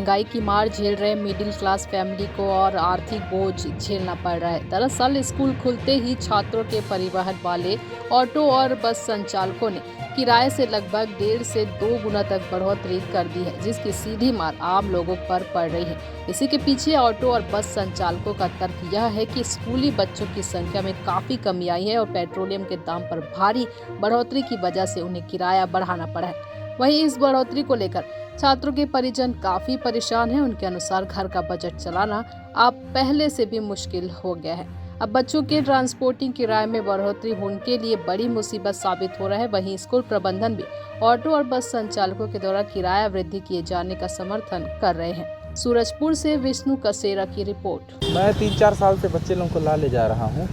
महंगाई की मार झेल रहे मिडिल क्लास फैमिली को और आर्थिक बोझ झेलना पड़ रहा है। दरअसल स्कूल खुलते ही छात्रों के परिवहन वाले ऑटो और बस संचालकों ने किराए से लगभग 1.5 से 2 गुना तक बढ़ोतरी कर दी है, जिसकी सीधी मार आम लोगों पर पड़ रही है। इसी के पीछे ऑटो और बस संचालकों का तर्क यह है कि स्कूली बच्चों की संख्या में काफी कमी आई है और पेट्रोलियम के दाम पर भारी बढ़ोतरी की वजह से उन्हें किराया बढ़ाना पड़ा है। वहीं इस बढ़ोतरी को लेकर छात्रों के परिजन काफी परेशान हैं। उनके अनुसार घर का बजट चलाना अब पहले से भी मुश्किल हो गया है। अब बच्चों के ट्रांसपोर्टिंग किराए में बढ़ोतरी उनके लिए बड़ी मुसीबत साबित हो रहा है। वहीं स्कूल प्रबंधन भी ऑटो और बस संचालकों के द्वारा किराया वृद्धि किए जाने का समर्थन कर रहे हैं। सूरजपुर से विष्णु कसेरा की रिपोर्ट। मैं 3-4 साल से बच्चे लोगों को ला ले जा रहा हूँ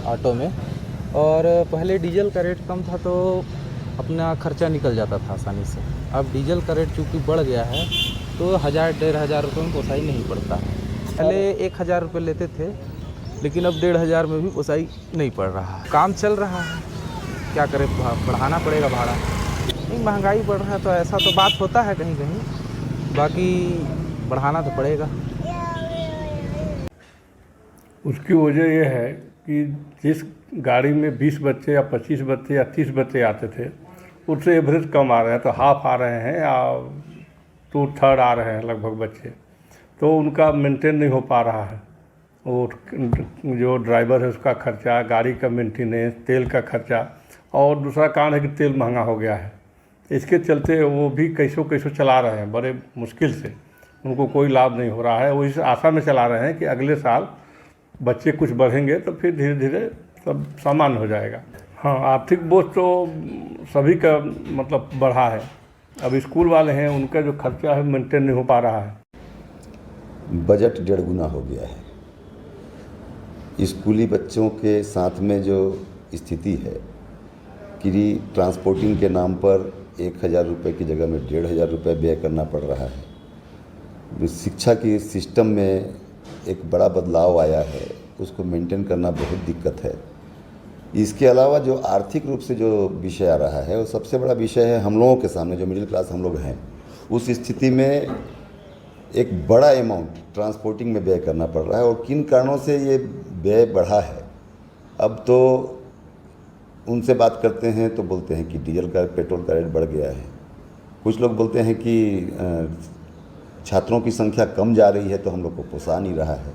ऑटो में, और पहले डीजल का रेट कम था तो अपना खर्चा निकल जाता था आसानी से। अब डीजल का रेट चूँकि बढ़ गया है तो 1000-1500 रुपये में पोसाई नहीं पड़ता। पहले 1000 रुपये लेते थे, लेकिन अब 1500 में भी पोसाई नहीं पड़ रहा है। काम चल रहा है, क्या करें, बढ़ाना पड़ेगा भाड़ा। नहीं, महंगाई बढ़ रहा है तो ऐसा तो बात होता है कहीं कहीं, बाकी बढ़ाना तो पड़ेगा। उसकी वजह यह है कि जिस गाड़ी में 20 बच्चे या 25 बच्चे या 30 बच्चे आते थे, उससे एवरेज कम आ रहे हैं, तो हाफ आ रहे हैं या 2/3 आ रहे हैं लगभग बच्चे, तो उनका मेंटेन नहीं हो पा रहा है। और जो ड्राइवर है उसका खर्चा, गाड़ी का मेंटेनेंस, तेल का खर्चा, और दूसरा कारण है कि तेल महंगा हो गया है। इसके चलते वो भी कैसों कैसों चला रहे हैं, बड़े मुश्किल से, उनको कोई लाभ नहीं हो रहा है। वो इस आशा में चला रहे हैं कि अगले साल बच्चे कुछ बढ़ेंगे तो फिर धीरे धीरे सब सामान्य हो जाएगा। हाँ, आर्थिक बोझ तो सभी का मतलब बढ़ा है। अब स्कूल वाले हैं, उनका जो खर्चा है मेंटेन नहीं हो पा रहा है। बजट 1.5 गुना हो गया है। स्कूली बच्चों के साथ में जो स्थिति है कि ट्रांसपोर्टिंग के नाम पर 1000 रुपये की जगह में 1500 रुपये व्यय करना पड़ रहा है। शिक्षा की सिस्टम में एक बड़ा बदलाव आया है, उसको मेंटेन करना बहुत दिक्कत है। इसके अलावा जो आर्थिक रूप से जो विषय आ रहा है, वो सबसे बड़ा विषय है हम लोगों के सामने, जो मिडिल क्लास हम लोग हैं। उस स्थिति में एक बड़ा अमाउंट ट्रांसपोर्टिंग में व्यय करना पड़ रहा है। और किन कारणों से ये व्यय बढ़ा है, अब तो उनसे बात करते हैं तो बोलते हैं कि डीजल का, पेट्रोल का रेट बढ़ गया है। कुछ लोग बोलते हैं कि छात्रों की संख्या कम जा रही है तो हम लोग को पोसा नहीं रहा है।